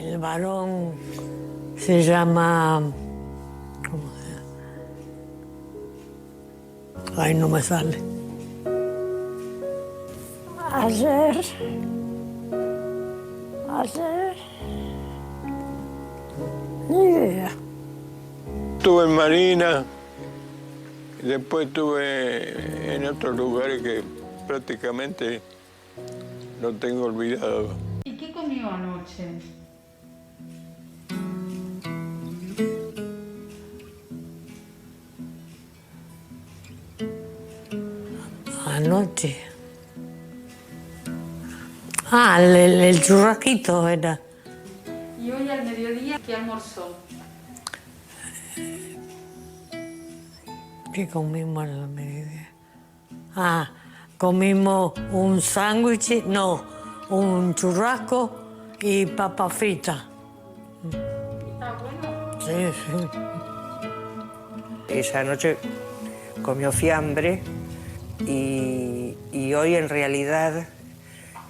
El varón se llama... ¿Cómo se llama? Ay, no me sale. Ayer... Ni idea. Estuve en Marina, y después estuve en otros lugares que prácticamente lo tengo olvidado. ¿Y qué comió anoche? Anoche. Ah, el churrasquito era. ¿Y hoy al mediodía qué almorzó? ¿Qué comimos al mediodía? Ah, comimos un sándwich, no, un churrasco y papa frita. ¿Está bueno? Sí, sí. Ella anoche comió fiambre y hoy en realidad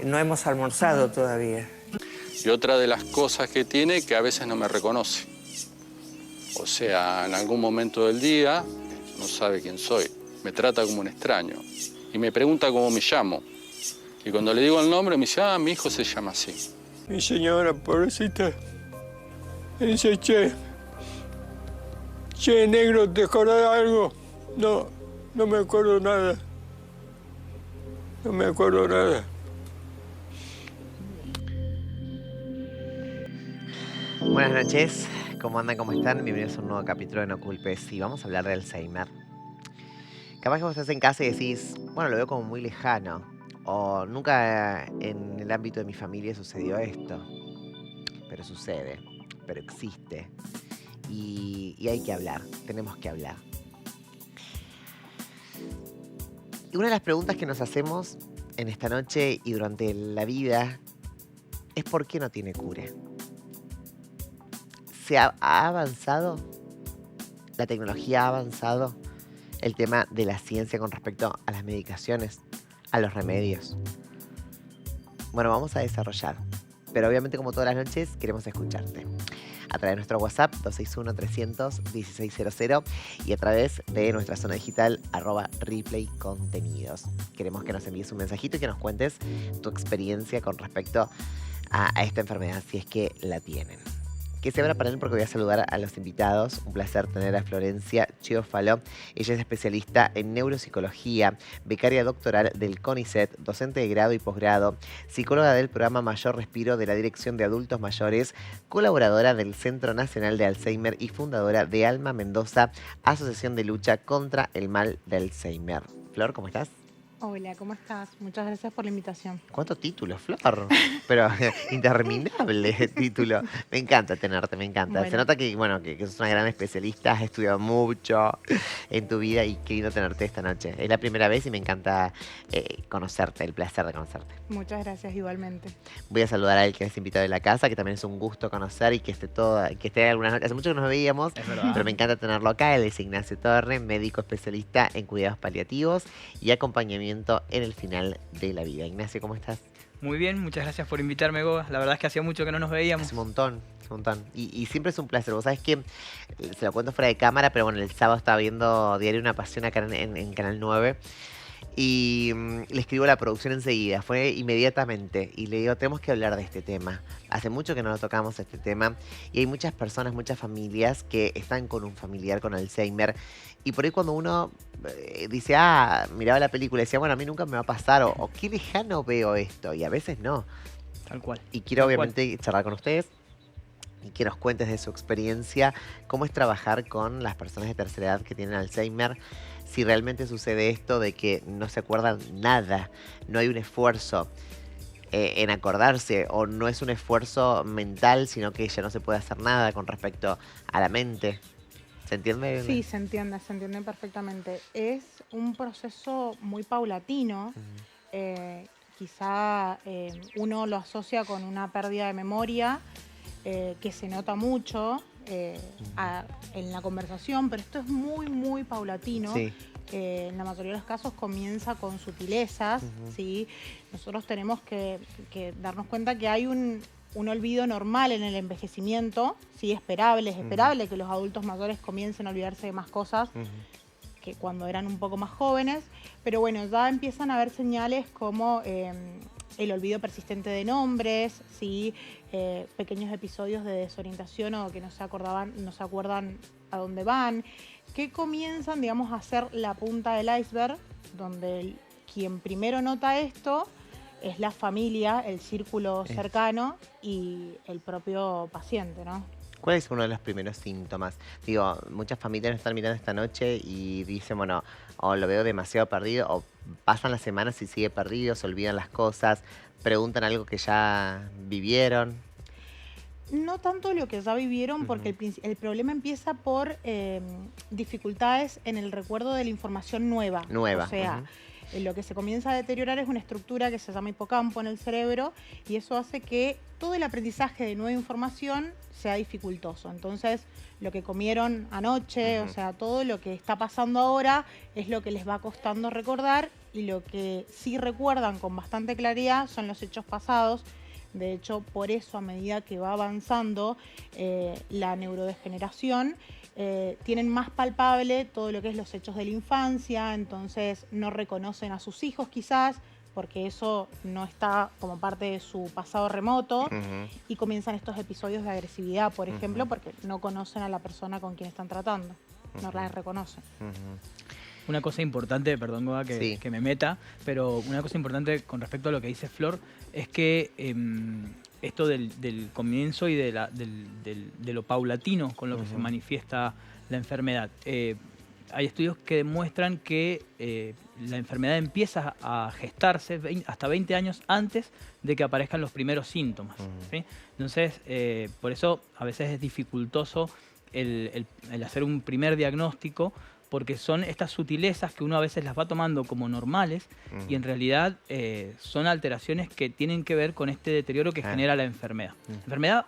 no hemos almorzado todavía. Y otra de las cosas que tiene que a veces no me reconoce. O sea, en algún momento del día no sabe quién soy. Me trata como un extraño. Y me pregunta cómo me llamo. Y cuando le digo el nombre me dice, ah, mi hijo se llama así. Mi señora, pobrecita, me dice, che, negro, ¿te acordás de algo? No, no me acuerdo nada. No me acuerdo nada. Buenas noches, ¿cómo andan? ¿Cómo están? Bienvenidos a un nuevo capítulo de No Culpes y vamos a hablar de Alzheimer. Capaz que vos estás en casa y decís, bueno, lo veo como muy lejano, o nunca en el ámbito de mi familia sucedió esto, pero sucede, pero existe y hay que hablar, tenemos que hablar. Y una de las preguntas que nos hacemos en esta noche y durante la vida es ¿por qué no tiene cura? ¿Ha avanzado? ¿La tecnología ha avanzado? El tema de la ciencia con respecto a las medicaciones, a los remedios. Bueno, vamos a desarrollar. Pero obviamente, como todas las noches, queremos escucharte. A través de nuestro WhatsApp, 261-300-1600 y a través de nuestra zona digital, @replaycontenidos. Queremos que nos envíes un mensajito y que nos cuentes tu experiencia con respecto a esta enfermedad, si es que la tienen. Que se abra para él porque voy a saludar a los invitados. Un placer tener a Florencia Chiofalo. Ella es especialista en neuropsicología, becaria doctoral del CONICET, docente de grado y posgrado, psicóloga del programa Mayor Respiro de la Dirección de Adultos Mayores, colaboradora del Centro Nacional de Alzheimer y fundadora de Alma Mendoza, Asociación de Lucha contra el Mal de Alzheimer. Flor, ¿cómo estás? Hola, ¿cómo estás? Muchas gracias por la invitación. ¿Cuántos títulos, Flor? Pero interminable título. Me encanta tenerte, me encanta. Bueno. Se nota que, bueno, que sos una gran especialista, has estudiado mucho en tu vida y qué lindo tenerte esta noche. Es la primera vez y me encanta conocerte, el placer de conocerte. Muchas gracias igualmente. Voy a saludar a él que es invitado de la casa, que también es un gusto conocer y que esté algunas noches. Hace mucho que nos veíamos, pero me encanta tenerlo acá. Él es Ignacio Torre, médico especialista en cuidados paliativos y acompañamiento en el final de la vida. Ignacio, ¿cómo estás? Muy bien, muchas gracias por invitarme, Goga. La verdad es que hacía mucho que no nos veíamos. Es un montón, es un montón. Y siempre es un placer. Vos sabés que se lo cuento fuera de cámara, pero bueno, el sábado estaba viendo Diario Una Pasión acá en Canal 9. Y le escribo a la producción enseguida, fue inmediatamente. Y le digo, tenemos que hablar de este tema. Hace mucho que no lo tocamos este tema. Y hay muchas personas, muchas familias que están con un familiar con Alzheimer. Y por ahí cuando uno dice, miraba la película y decía, bueno, a mí nunca me va a pasar. O qué lejano veo esto. Y a veces no. Tal cual. Y quiero Tal obviamente charlar con ustedes y que nos cuentes de su experiencia, cómo es trabajar con las personas de tercera edad que tienen Alzheimer, si realmente sucede esto de que no se acuerdan nada, no hay un esfuerzo en acordarse o no es un esfuerzo mental, sino que ya no se puede hacer nada con respecto a la mente. ¿Se entiende? Sí, se entiende perfectamente. Es un proceso muy paulatino. Quizá uno lo asocia con una pérdida de memoria que se nota mucho en la conversación, pero esto es muy, muy paulatino. Sí. En la mayoría de los casos comienza con sutilezas, ¿sí? Nosotros tenemos que darnos cuenta que hay un olvido normal en el envejecimiento, sí, esperable, es esperable que los adultos mayores comiencen a olvidarse de más cosas que cuando eran un poco más jóvenes, pero bueno, ya empiezan a haber señales como el olvido persistente de nombres, ¿sí? Pequeños episodios de desorientación o que no se acuerdan a dónde van, que comienzan, digamos, a ser la punta del iceberg, donde quien primero nota esto es la familia, el círculo cercano y el propio paciente, ¿no? ¿Cuál es uno de los primeros síntomas? Digo, muchas familias nos están mirando esta noche y dicen, bueno, o lo veo demasiado perdido, o pasan las semanas y sigue perdido, se olvidan las cosas, preguntan algo que ya vivieron. No tanto lo que ya vivieron, porque el problema empieza por dificultades en el recuerdo de la información nueva. O sea, lo que se comienza a deteriorar es una estructura que se llama hipocampo en el cerebro y eso hace que todo el aprendizaje de nueva información sea dificultoso. Entonces, lo que comieron anoche, o sea, todo lo que está pasando ahora es lo que les va costando recordar y lo que sí recuerdan con bastante claridad son los hechos pasados. De hecho, por eso, a medida que va avanzando la neurodegeneración, tienen más palpable todo lo que es los hechos de la infancia, entonces no reconocen a sus hijos quizás, porque eso no está como parte de su pasado remoto, y comienzan estos episodios de agresividad, por ejemplo, porque no conocen a la persona con quien están tratando, no la reconocen. Una cosa importante, perdón Goa que me meta, pero una cosa importante con respecto a lo que dice Flor es que esto del comienzo y de lo paulatino con lo que se manifiesta la enfermedad. Hay estudios que demuestran que la enfermedad empieza a gestarse hasta 20 años antes de que aparezcan los primeros síntomas. ¿Sí? Entonces, por eso a veces es dificultoso el hacer un primer diagnóstico, porque son estas sutilezas que uno a veces las va tomando como normales y en realidad son alteraciones que tienen que ver con este deterioro que genera la enfermedad. La enfermedad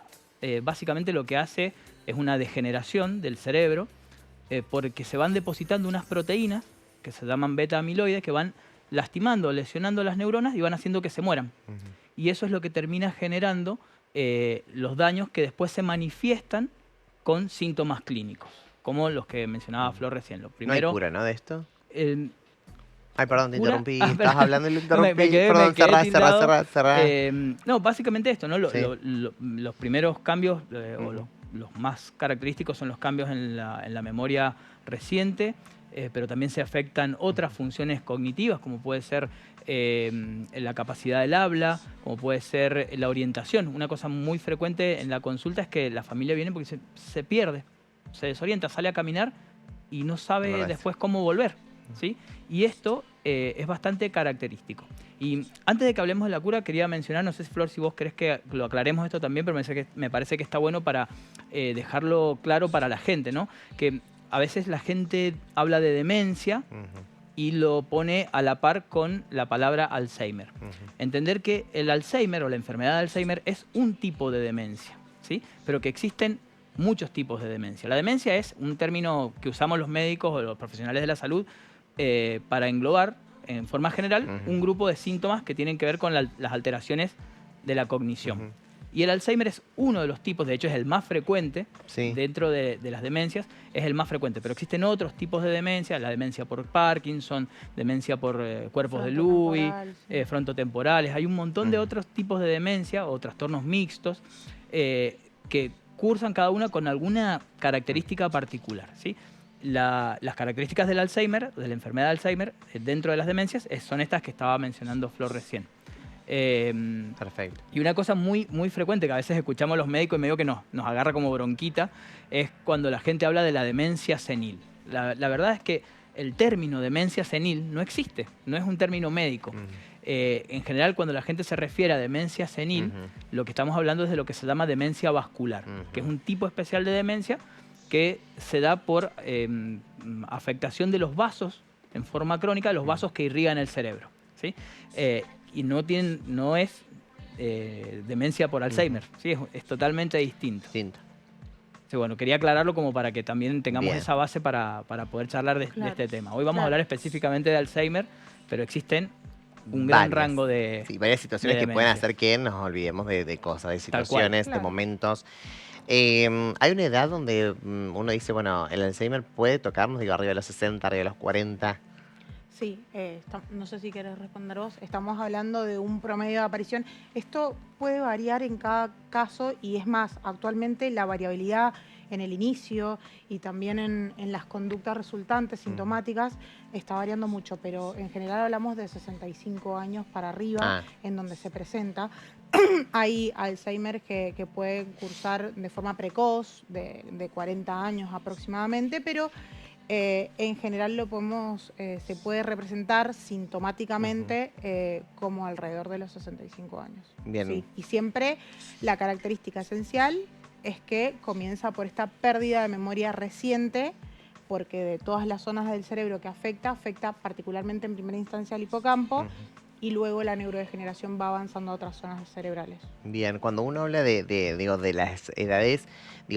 básicamente lo que hace es una degeneración del cerebro porque se van depositando unas proteínas que se llaman beta-amiloides que van lastimando, lesionando las neuronas y van haciendo que se mueran. Y eso es lo que termina generando los daños que después se manifiestan con síntomas clínicos, como los que mencionaba Flor recién. Lo primero, no hay cura, ¿no, de esto? Ay, perdón, te interrumpí. Estabas hablando y lo interrumpí. Me quedé cerrá. No, básicamente esto, ¿no? Los primeros cambios, o los más característicos son los cambios en la memoria reciente, pero también se afectan otras funciones cognitivas, como puede ser la capacidad del habla, como puede ser la orientación. Una cosa muy frecuente en la consulta es que la familia viene porque se pierde, se desorienta, sale a caminar y no sabe después cómo volver, ¿sí? Y esto es bastante característico. Y antes de que hablemos de la cura, quería mencionar, no sé si Flor, si vos querés que lo aclaremos esto también, pero me parece que está bueno para dejarlo claro para la gente, ¿no? Que a veces la gente habla de demencia y lo pone a la par con la palabra Alzheimer. Entender que el Alzheimer o la enfermedad de Alzheimer es un tipo de demencia, ¿sí? Pero que existen muchos tipos de demencia. La demencia es un término que usamos los médicos o los profesionales de la salud para englobar, en forma general, un grupo de síntomas que tienen que ver con las alteraciones de la cognición. Y el Alzheimer es uno de los tipos, de hecho es el más frecuente dentro de las demencias, es el más frecuente. Pero existen otros tipos de demencia, la demencia por Parkinson, demencia por cuerpos de Lewy, frontotemporales. Hay un montón de otros tipos de demencia o trastornos mixtos que cursan cada una con alguna característica particular, ¿sí? Las características del Alzheimer, de la enfermedad de Alzheimer, dentro de las demencias, son estas que estaba mencionando Flor recién. Perfecto. Y una cosa muy, muy frecuente que a veces escuchamos a los médicos y medio que nos agarra como bronquita es cuando la gente habla de la demencia senil. La verdad es que el término demencia senil no existe, no es un término médico. En general, cuando la gente se refiere a demencia senil, lo que estamos hablando es de lo que se llama demencia vascular, que es un tipo especial de demencia que se da por afectación de los vasos en forma crónica, los vasos que irrigan el cerebro, ¿sí? Y no es demencia por Alzheimer, ¿sí? Es totalmente distinto. Sí, bueno, quería aclararlo como para que también tengamos esa base para poder charlar de este tema. Hoy vamos a hablar específicamente de Alzheimer, pero existen un gran rango de... Sí, varias situaciones de que pueden demencia. hacer que nos olvidemos de cosas, de Tal cual. situaciones, de Claro. momentos. Hay una edad donde uno dice, bueno, el Alzheimer puede tocarnos, digo, arriba de los 60, arriba de los 40. Sí, no sé si querés responder vos. Estamos hablando de un promedio de aparición. Esto puede variar en cada caso y es más, actualmente la variabilidad en el inicio y también en las conductas resultantes sintomáticas está variando mucho, pero en general hablamos de 65 años para arriba en donde se presenta. Hay Alzheimer que puede cursar de forma precoz, de 40 años aproximadamente, pero en general se puede representar sintomáticamente como alrededor de los 65 años. Bien. Sí. Y siempre la característica esencial es que comienza por esta pérdida de memoria reciente, porque de todas las zonas del cerebro que afecta particularmente en primera instancia al hipocampo, y luego la neurodegeneración va avanzando a otras zonas cerebrales. Bien, cuando uno habla de las edades,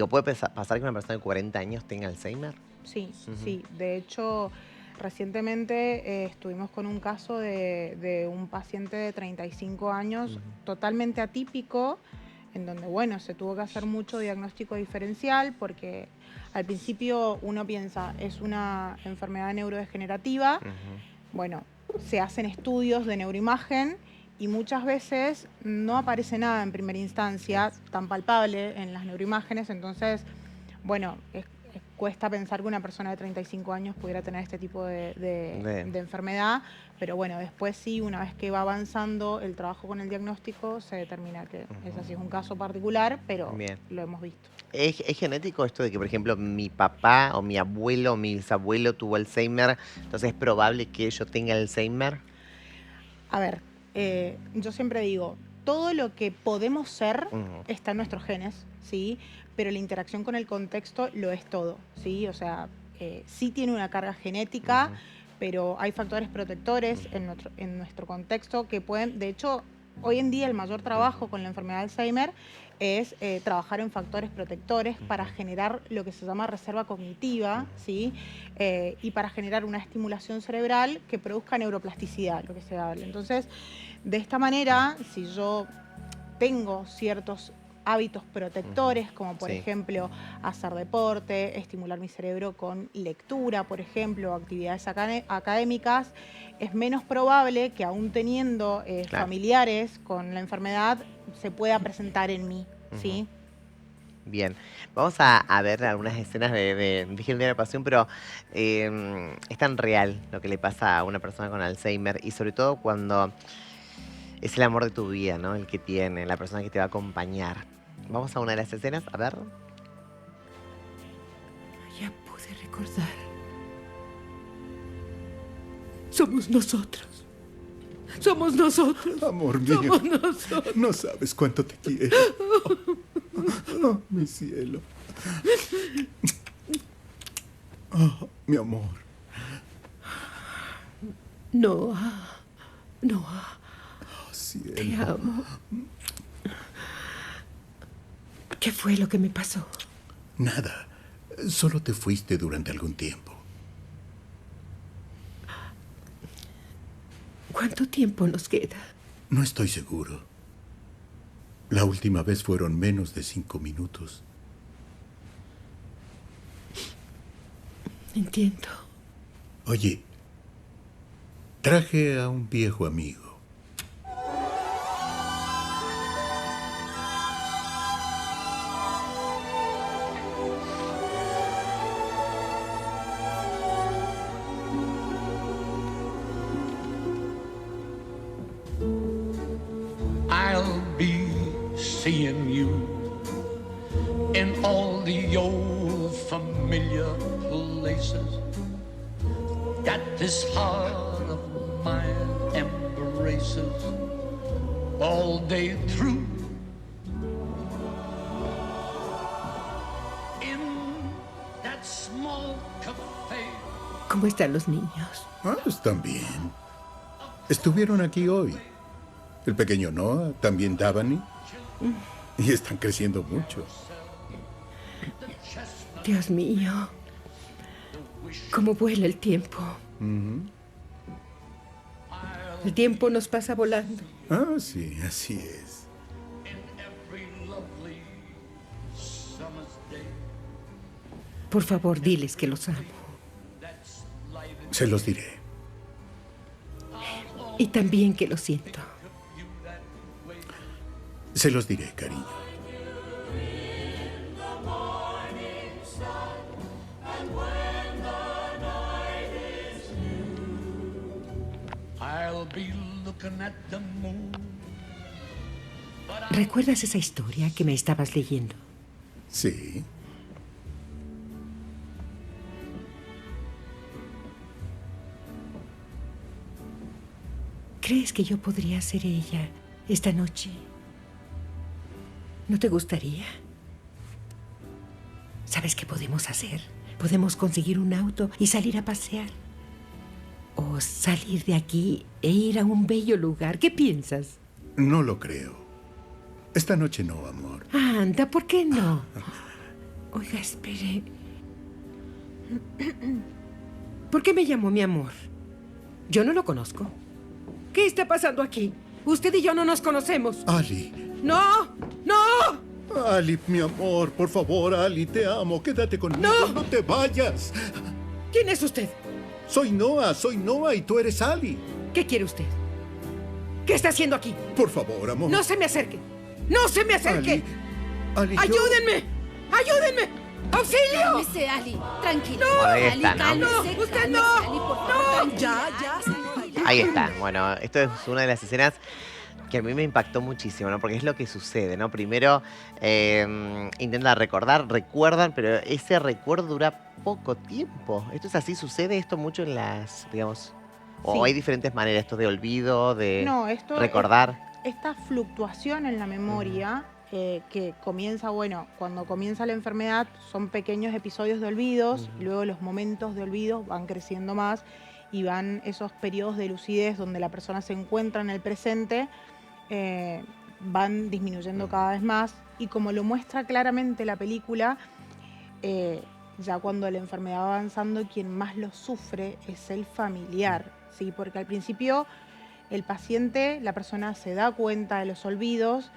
puede pasar que una persona de 40 años tenga Alzheimer. Sí, sí. De hecho, recientemente estuvimos con un caso de un paciente de 35 años totalmente atípico, en donde, bueno, se tuvo que hacer mucho diagnóstico diferencial porque al principio uno piensa, es una enfermedad neurodegenerativa. Bueno, se hacen estudios de neuroimagen y muchas veces no aparece nada en primera instancia tan palpable en las neuroimágenes, entonces, bueno, cuesta pensar que una persona de 35 años pudiera tener este tipo de enfermedad, pero bueno, después sí, una vez que va avanzando el trabajo con el diagnóstico, se determina que es así, es un caso particular, pero lo hemos visto. ¿Es genético esto de que, por ejemplo, mi papá o mi abuelo o mi bisabuelo tuvo Alzheimer, entonces es probable que yo tenga Alzheimer? A ver, yo siempre digo, todo lo que podemos ser está en nuestros genes, ¿sí? Pero la interacción con el contexto lo es todo, ¿sí? O sea, sí tiene una carga genética, pero hay factores protectores en nuestro contexto que pueden, de hecho, hoy en día el mayor trabajo con la enfermedad de Alzheimer es trabajar en factores protectores para generar lo que se llama reserva cognitiva, ¿sí? Y para generar una estimulación cerebral que produzca neuroplasticidad, lo que se habla. Entonces, de esta manera, si yo tengo ciertos hábitos protectores, como por ejemplo hacer deporte, estimular mi cerebro con lectura, por ejemplo, actividades académicas, es menos probable que aún teniendo familiares con la enfermedad se pueda presentar en mí, ¿sí? Bien, vamos a ver algunas escenas de Virgen de la Pasión, pero es tan real lo que le pasa a una persona con Alzheimer y sobre todo cuando es el amor de tu vida, ¿no? El que tiene, la persona que te va a acompañar. Vamos a una de las escenas, a ver. Ya pude recordar. Somos nosotros. Somos nosotros. Amor mío. Somos nosotros. No sabes cuánto te quiero. Oh, mi cielo. Oh, mi amor. Noah. Noah. Oh, cielo. Te amo. ¿Qué fue lo que me pasó? Nada. Solo te fuiste durante algún tiempo. ¿Cuánto tiempo nos queda? No estoy seguro. La última vez fueron menos de 5 minutos. Entiendo. Oye, traje a un viejo amigo. I'll be seeing you in all the old familiar places that this heart of mine embraces all day through. In that small cafe. ¿Cómo están los niños? Ah, están bien. Estuvieron aquí hoy. El pequeño Noah, también Davani. Y están creciendo mucho. Dios mío. ¿Cómo vuela el tiempo? El tiempo nos pasa volando. Ah, sí, así es. Por favor, diles que los amo. Se los diré. Y también que lo siento. Se los diré, cariño. I'll be looking at the moon. ¿Recuerdas esa historia que me estabas leyendo? Sí. ¿Crees que yo podría ser ella esta noche? ¿No te gustaría? ¿Sabes qué podemos hacer? Podemos conseguir un auto y salir a pasear. O salir de aquí e ir a un bello lugar. ¿Qué piensas? No lo creo. Esta noche no, amor. Anda, ¿por qué no? Oiga, espere. ¿Por qué me llamó mi amor? Yo no lo conozco. ¿Qué está pasando aquí? Usted y yo no nos conocemos. Ali. ¡No! ¡No! Ali, mi amor, por favor, Ali, te amo. Quédate conmigo. ¡No! ¡No te vayas! ¿Quién es usted? Soy Noah y tú eres Ali. ¿Qué quiere usted? ¿Qué está haciendo aquí? Por favor, amor. ¡No se me acerque! ¡No se me acerque! Ali, ¡Ayúdenme! ¡Ayúdenme! ¡Auxilio! Cálmese, Ali. Tranquilo. Bueno, ahí Ali, está, ¿no? cálmese, ¡Usted cálmese, no! Ali, por favor, ¡No! Ya. Ahí está. Bueno, esto es una de las escenas que a mí me impactó muchísimo, ¿no? Porque es lo que sucede, ¿no? Primero intentan recuerdan, pero ese recuerdo dura poco tiempo. Esto es así, sucede esto mucho en las, digamos, o Sí. hay diferentes maneras, esto de olvido, de No, esto recordar. esta fluctuación en la memoria que comienza, bueno, cuando comienza la enfermedad son pequeños episodios de olvidos, y luego los momentos de olvido van creciendo más y van esos periodos de lucidez donde la persona se encuentra en el presente, van disminuyendo cada vez más, y como lo muestra claramente la película, ya cuando la enfermedad va avanzando, quien más lo sufre es el familiar, ¿sí? Porque al principio el paciente, la persona se da cuenta de los olvidos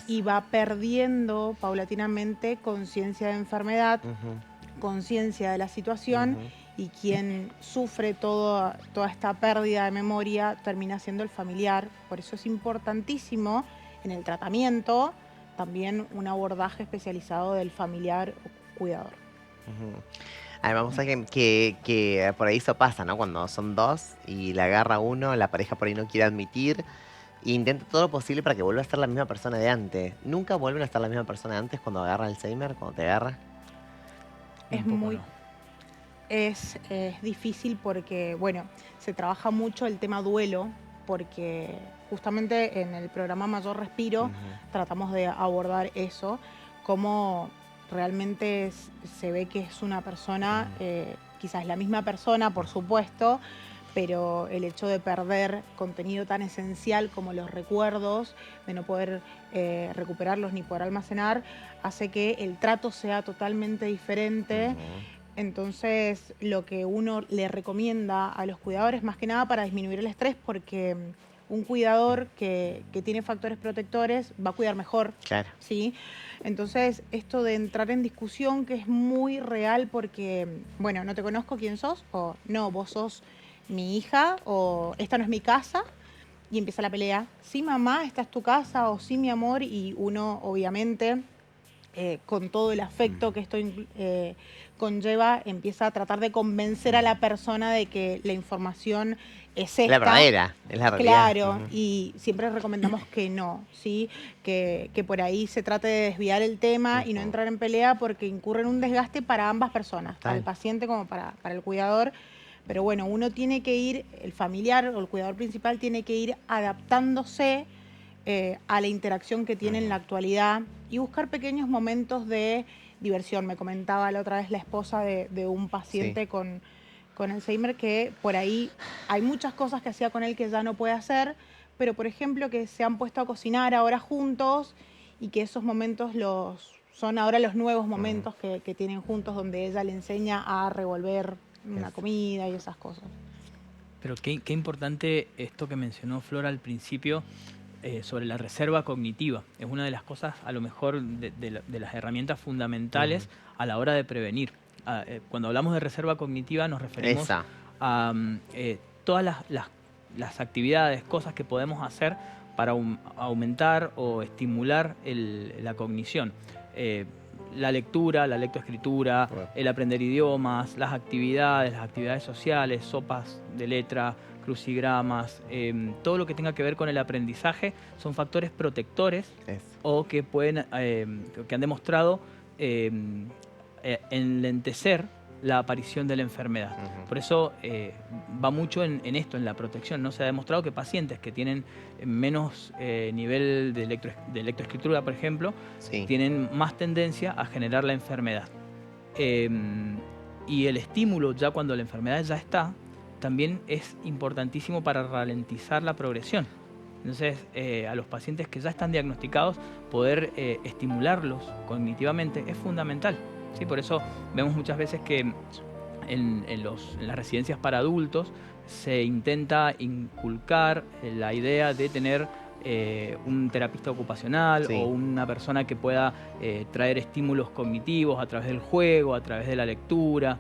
y va perdiendo paulatinamente conciencia de enfermedad, conciencia de la situación, y quien sufre toda esta pérdida de memoria termina siendo el familiar. Por eso es importantísimo en el tratamiento también un abordaje especializado del familiar o cuidador. Además, que por ahí eso pasa, ¿no? Cuando son dos y la agarra uno, la pareja por ahí no quiere admitir e intenta todo lo posible para que vuelva a ser la misma persona de antes. ¿Nunca vuelven a estar la misma persona de antes cuando agarra Alzheimer, cuando te agarra? Es difícil porque, bueno, se trabaja mucho el tema duelo, porque justamente en el programa Mayor Respiro tratamos de abordar eso, cómo realmente se ve que es una persona, quizás la misma persona, por supuesto, pero el hecho de perder contenido tan esencial como los recuerdos, de no poder recuperarlos ni poder almacenar, hace que el trato sea totalmente diferente. Entonces, lo que uno le recomienda a los cuidadores, más que nada para disminuir el estrés, porque un cuidador que tiene factores protectores va a cuidar mejor. Claro. ¿Sí? Entonces, esto de entrar en discusión, que es muy real porque, bueno, no te conozco quién sos, o no, vos sos mi hija, o esta no es mi casa, y empieza la pelea. Sí, mamá, esta es tu casa, o sí, mi amor, y uno, obviamente, con todo el afecto que esto conlleva, empieza a tratar de convencer a la persona de que la información es esta. La verdadera, es la realidad. Claro, y siempre recomendamos que no, ¿sí? Que por ahí se trate de desviar el tema y no entrar en pelea, porque incurre en un desgaste para ambas personas, para el paciente como para el cuidador. Pero bueno, uno tiene que ir, el familiar o el cuidador principal tiene que ir adaptándose a la interacción que tiene en la actualidad y buscar pequeños momentos de diversión. Me comentaba la otra vez la esposa de un paciente con Alzheimer que por ahí hay muchas cosas que hacía con él que ya no puede hacer, pero por ejemplo que se han puesto a cocinar ahora juntos y que esos momentos son ahora los nuevos momentos que tienen juntos, donde ella le enseña a revolver una comida y esas cosas. Pero qué importante esto que mencionó Flor al principio sobre la reserva cognitiva. Es una de las cosas, a lo mejor, de las herramientas fundamentales a la hora de prevenir. Cuando hablamos de reserva cognitiva nos referimos a todas las actividades, cosas que podemos hacer para aumentar o estimular la cognición. La lectura, la lectoescritura, el aprender idiomas, las actividades sociales, sopas de letra, crucigramas, todo lo que tenga que ver con el aprendizaje son factores protectores o que han demostrado enlentecer la aparición de la enfermedad. Por eso va mucho en esto, en la protección. ¿No? Se ha demostrado que pacientes que tienen menos nivel de lectoescritura, por ejemplo, tienen más tendencia a generar la enfermedad. Y el estímulo, ya cuando la enfermedad ya está, también es importantísimo para ralentizar la progresión. Entonces, a los pacientes que ya están diagnosticados, poder estimularlos cognitivamente es fundamental. ¿Sí? Por eso vemos muchas veces que en las residencias para adultos se intenta inculcar la idea de tener un terapista ocupacional o una persona que pueda traer estímulos cognitivos a través del juego, a través de la lectura.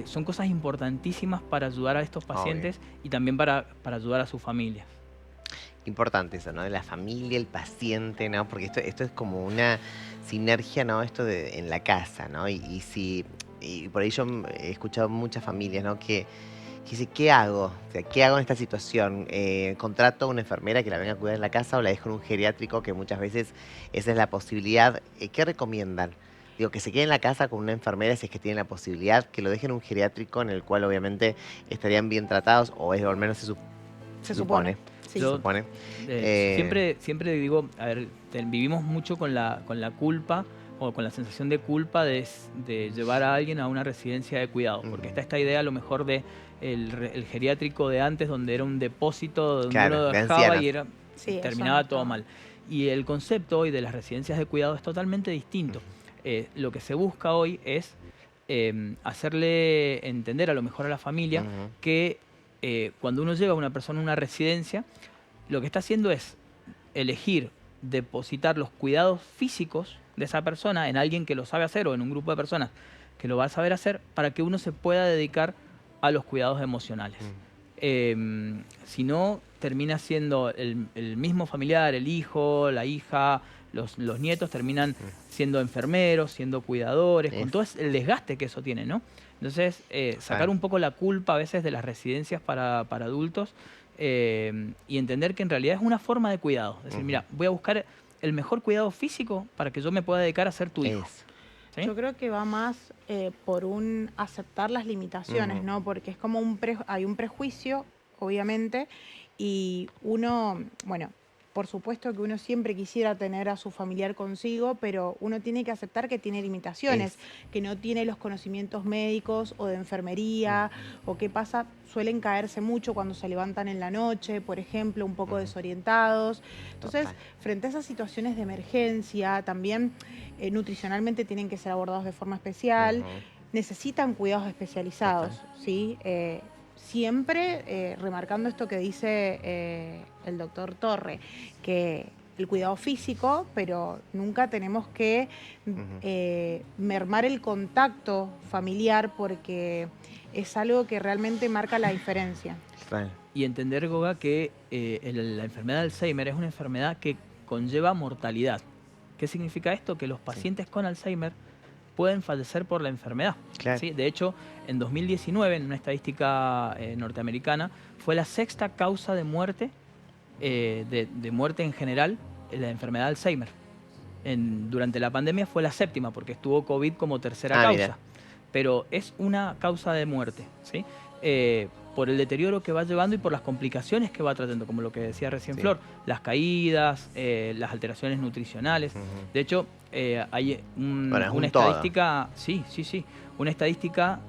Son cosas importantísimas para ayudar a estos pacientes y también para ayudar a su familia. Importante eso, ¿no? De la familia, el paciente, ¿no? Porque esto es como una sinergia, ¿no? Esto en la casa, ¿no? Y por ahí yo he escuchado muchas familias, ¿no? Que dice, ¿qué hago? O sea, ¿qué hago en esta situación? ¿Contrato a una enfermera que la venga a cuidar en la casa o la dejo en un geriátrico? Que muchas veces esa es la posibilidad. ¿Qué recomiendan? Digo, que se quede en la casa con una enfermera si es que tienen la posibilidad, que lo dejen en un geriátrico en el cual obviamente estarían bien tratados, o al menos se supone. Sí. Yo, siempre digo, a ver, vivimos mucho con la culpa o con la sensación de culpa de llevar a alguien a una residencia de cuidado, porque está esta idea a lo mejor de el geriátrico de antes, donde era un depósito donde uno lo dejaba y terminaba todo mal. Y el concepto hoy de las residencias de cuidado es totalmente distinto. Lo que se busca hoy es hacerle entender a lo mejor a la familia que cuando uno lleva a una persona a una residencia, lo que está haciendo es elegir depositar los cuidados físicos de esa persona en alguien que lo sabe hacer o en un grupo de personas que lo va a saber hacer para que uno se pueda dedicar a los cuidados emocionales. Si no, termina siendo el mismo familiar, el hijo, la hija, los nietos terminan siendo enfermeros, siendo cuidadores, con todo el desgaste que eso tiene, ¿no? Entonces, sacar un poco la culpa a veces de las residencias para adultos y entender que en realidad es una forma de cuidado. Es decir, mira, voy a buscar el mejor cuidado físico para que yo me pueda dedicar a ser tu hijo. ¿Sí? Yo creo que va más por un aceptar las limitaciones, ¿no? Porque es como hay un prejuicio, obviamente, y uno, bueno, por supuesto que uno siempre quisiera tener a su familiar consigo, pero uno tiene que aceptar que tiene limitaciones, que no tiene los conocimientos médicos o de enfermería, o qué pasa, suelen caerse mucho cuando se levantan en la noche, por ejemplo, un poco desorientados. Entonces, frente a esas situaciones de emergencia, también nutricionalmente tienen que ser abordados de forma especial, necesitan cuidados especializados, ¿sí? Siempre remarcando esto que dice el doctor Torre, que el cuidado físico, pero nunca tenemos que mermar el contacto familiar porque es algo que realmente marca la diferencia. Y entender, Goga, que la enfermedad de Alzheimer es una enfermedad que conlleva mortalidad. ¿Qué significa esto? Que los pacientes con Alzheimer pueden fallecer por la enfermedad. ¿Sí? De hecho, en 2019, en una estadística norteamericana, fue la 6ª causa de muerte, de muerte en general, la enfermedad de Alzheimer. Durante la pandemia fue la 7ª, porque estuvo COVID como 3ª causa. Mira. Pero es una causa de muerte, ¿sí? Por el deterioro que va llevando y por las complicaciones que va tratando, como lo que decía recién Flor, las caídas, las alteraciones nutricionales. De hecho, hay una estadística, una estadística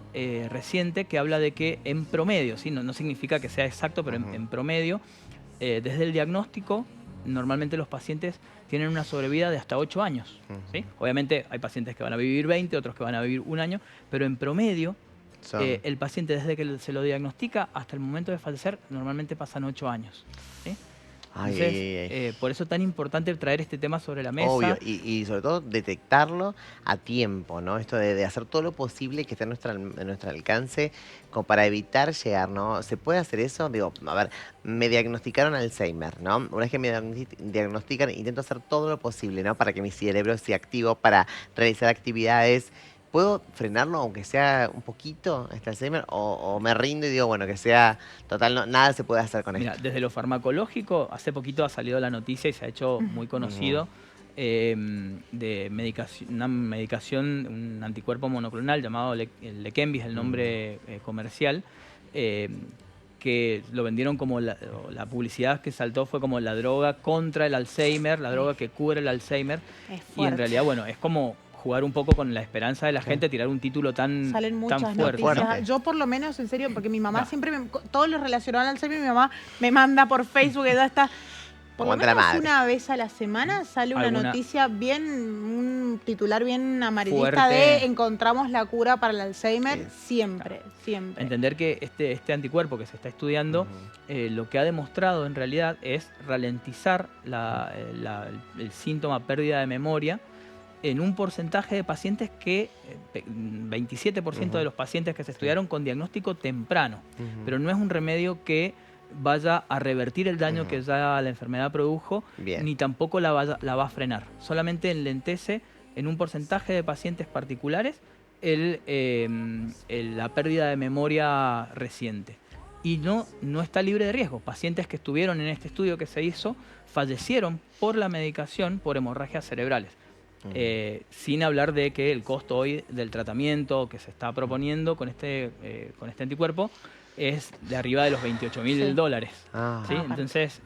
reciente que habla de que en promedio, ¿sí? No significa que sea exacto, pero en promedio, desde el diagnóstico, normalmente los pacientes tienen una sobrevida de hasta 8 años. ¿Sí? Obviamente hay pacientes que van a vivir 20, otros que van a vivir 1 año, pero en promedio el paciente desde que se lo diagnostica hasta el momento de fallecer normalmente pasan 8 años. ¿Sí? Entonces, por eso es tan importante traer este tema sobre la mesa. Obvio, y sobre todo detectarlo a tiempo, ¿no? Esto de hacer todo lo posible que esté en nuestro alcance como para evitar llegar, ¿no? ¿Se puede hacer eso? Digo, a ver, me diagnosticaron Alzheimer, ¿no? Una vez que me diagnostican, intento hacer todo lo posible, ¿no? Para que mi cerebro esté activo, para realizar actividades. ¿Puedo frenarlo aunque sea un poquito este Alzheimer? ¿O me rindo y digo, bueno, que sea total, nada se puede hacer con esto? Desde lo farmacológico, hace poquito ha salido la noticia y se ha hecho muy conocido de una medicación, un anticuerpo monoclonal llamado Leqembi, es el nombre comercial, que lo vendieron como la publicidad que saltó fue como la droga contra el Alzheimer, la droga que cura el Alzheimer. Y en realidad, bueno, es como jugar un poco con la esperanza de la gente, tirar un título tan fuerte. Salen muchas noticias. Yo por lo menos, en serio, porque mi mamá siempre, todo lo relacionado al Alzheimer, mi mamá me manda por Facebook, ya está. Por lo menos una vez a la semana sale una noticia bien, un titular bien amarillista de encontramos la cura para el Alzheimer, siempre. Entender que este anticuerpo que se está estudiando, lo que ha demostrado en realidad es ralentizar el síntoma pérdida de memoria en un porcentaje de pacientes que, 27% de los pacientes que se estudiaron con diagnóstico temprano, pero no es un remedio que vaya a revertir el daño que ya la enfermedad produjo, ni tampoco la va a frenar. Solamente enlentece en un porcentaje de pacientes particulares la pérdida de memoria reciente. Y no está libre de riesgo. Pacientes que estuvieron en este estudio que se hizo fallecieron por la medicación por hemorragias cerebrales. Sin hablar de que el costo hoy del tratamiento que se está proponiendo con este anticuerpo es de arriba de los $28.000. ¿Sí? Entonces,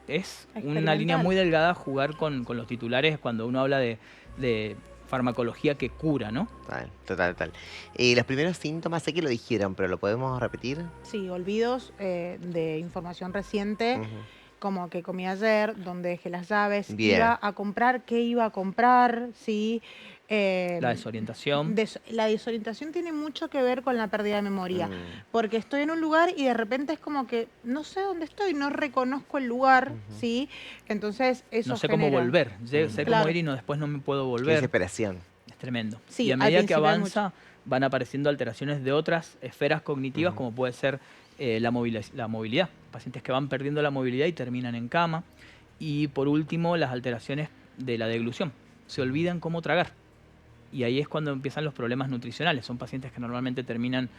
es una línea muy delgada jugar con los titulares cuando uno habla de farmacología que cura, ¿no? Total. Y los primeros síntomas, sé que lo dijeron, pero ¿lo podemos repetir? Sí, olvidos de información reciente. Como que comí ayer, donde dejé las llaves, iba a comprar, qué iba a comprar, ¿sí? La desorientación. La desorientación tiene mucho que ver con la pérdida de memoria, porque estoy en un lugar y de repente es como que no sé dónde estoy, no reconozco el lugar, ¿sí? Entonces eso no sé cómo volver, sé cómo ir y después no me puedo volver. Desesperación. Es tremendo. Sí, y a medida que avanza van apareciendo alteraciones de otras esferas cognitivas, como puede ser la movilidad. Pacientes que van perdiendo la movilidad y terminan en cama. Y por último, las alteraciones de la deglución. Se olvidan cómo tragar. Y ahí es cuando empiezan los problemas nutricionales. Son pacientes que normalmente terminan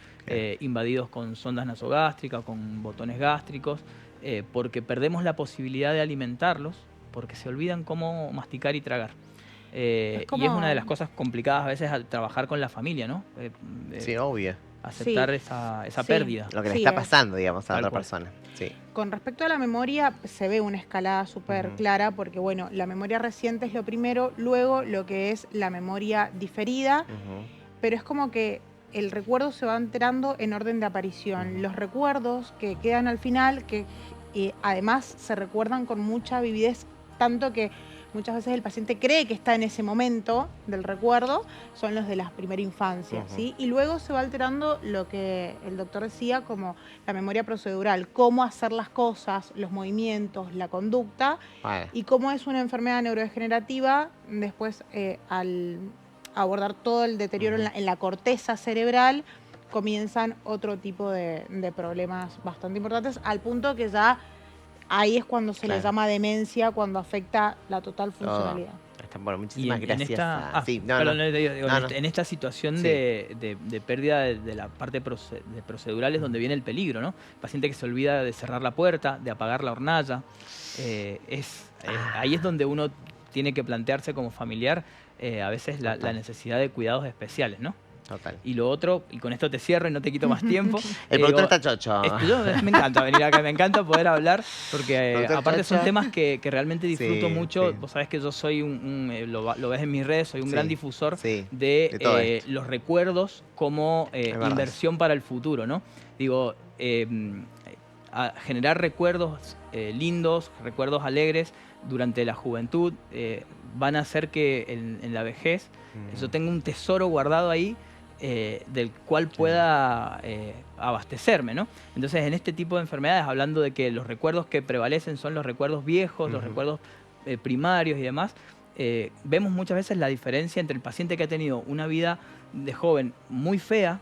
invadidos con sondas nasogástricas, con botones gástricos, porque perdemos la posibilidad de alimentarlos, porque se olvidan cómo masticar y tragar. Y es una de las cosas complicadas a veces al trabajar con la familia, ¿no? Sí, obvio. Aceptar esa pérdida. Lo que le está pasando, digamos, a la otra persona. Sí. Con respecto a la memoria, se ve una escalada súper clara, porque bueno, la memoria reciente es lo primero, luego lo que es la memoria diferida, pero es como que el recuerdo se va enterando en orden de aparición. Los recuerdos que quedan al final, que además se recuerdan con mucha vividez, tanto que muchas veces el paciente cree que está en ese momento del recuerdo, son los de la primera infancia, ¿sí? Y luego se va alterando lo que el doctor decía como la memoria procedural, cómo hacer las cosas, los movimientos, la conducta, y cómo es una enfermedad neurodegenerativa, después al abordar todo el deterioro en la corteza cerebral, comienzan otro tipo de problemas bastante importantes, al punto que ya ahí es cuando se le llama demencia, cuando afecta la total funcionalidad. Bueno, muchísimas gracias. En esta situación de pérdida de la parte procedural es donde viene el peligro, ¿no? El paciente que se olvida de cerrar la puerta, de apagar la hornalla. Ahí es donde uno tiene que plantearse como familiar a veces la necesidad de cuidados especiales, ¿no? Total. Y lo otro, y con esto te cierro y no te quito más tiempo. El productor está chocho. Me encanta venir acá, me encanta poder hablar, porque aparte son temas que realmente disfruto mucho. Vos sabés que yo soy lo ves en mis redes, soy un gran difusor de los recuerdos como inversión para el futuro, ¿no? Digo, generar recuerdos lindos, recuerdos alegres durante la juventud, van a hacer que en la vejez yo tenga un tesoro guardado ahí del cual pueda abastecerme, ¿no? Entonces, en este tipo de enfermedades, hablando de que los recuerdos que prevalecen son los recuerdos viejos, los recuerdos primarios y demás, vemos muchas veces la diferencia entre el paciente que ha tenido una vida de joven muy fea,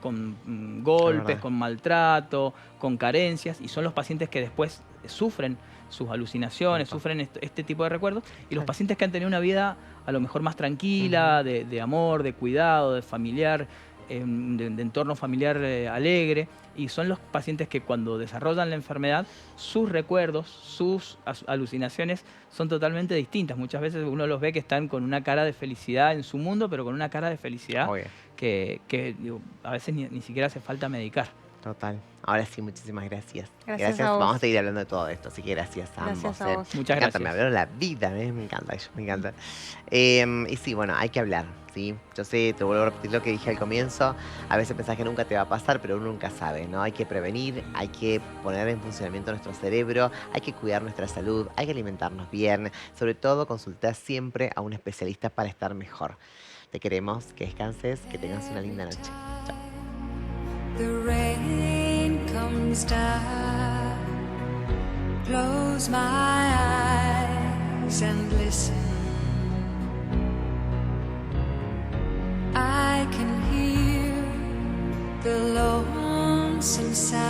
con golpes, con maltrato, con carencias, y son los pacientes que después sufren sus alucinaciones, sufren este tipo de recuerdos, y los pacientes que han tenido una vida a lo mejor más tranquila, de amor, de cuidado, de familiar, de entorno familiar alegre, y son los pacientes que cuando desarrollan la enfermedad, sus recuerdos, sus alucinaciones son totalmente distintas. Muchas veces uno los ve que están con una cara de felicidad en su mundo, pero con una cara de felicidad que digo, a veces ni siquiera hace falta medicar. Total. Ahora sí, muchísimas gracias. Gracias a vos. Vamos a seguir hablando de todo esto, así que gracias a ambos. Gracias a vos. Muchas gracias. Me hablaron la vida, me encanta eso, me encanta. Y sí, bueno, hay que hablar, ¿sí? Yo sé, te vuelvo a repetir lo que dije al comienzo, a veces pensás que nunca te va a pasar, pero uno nunca sabe, ¿no? Hay que prevenir, hay que poner en funcionamiento nuestro cerebro, hay que cuidar nuestra salud, hay que alimentarnos bien, sobre todo consultar siempre a un especialista para estar mejor. Te queremos, que descanses, que tengas una linda noche. Chao. The rain comes down, close my eyes and listen. I can hear the lonesome sound.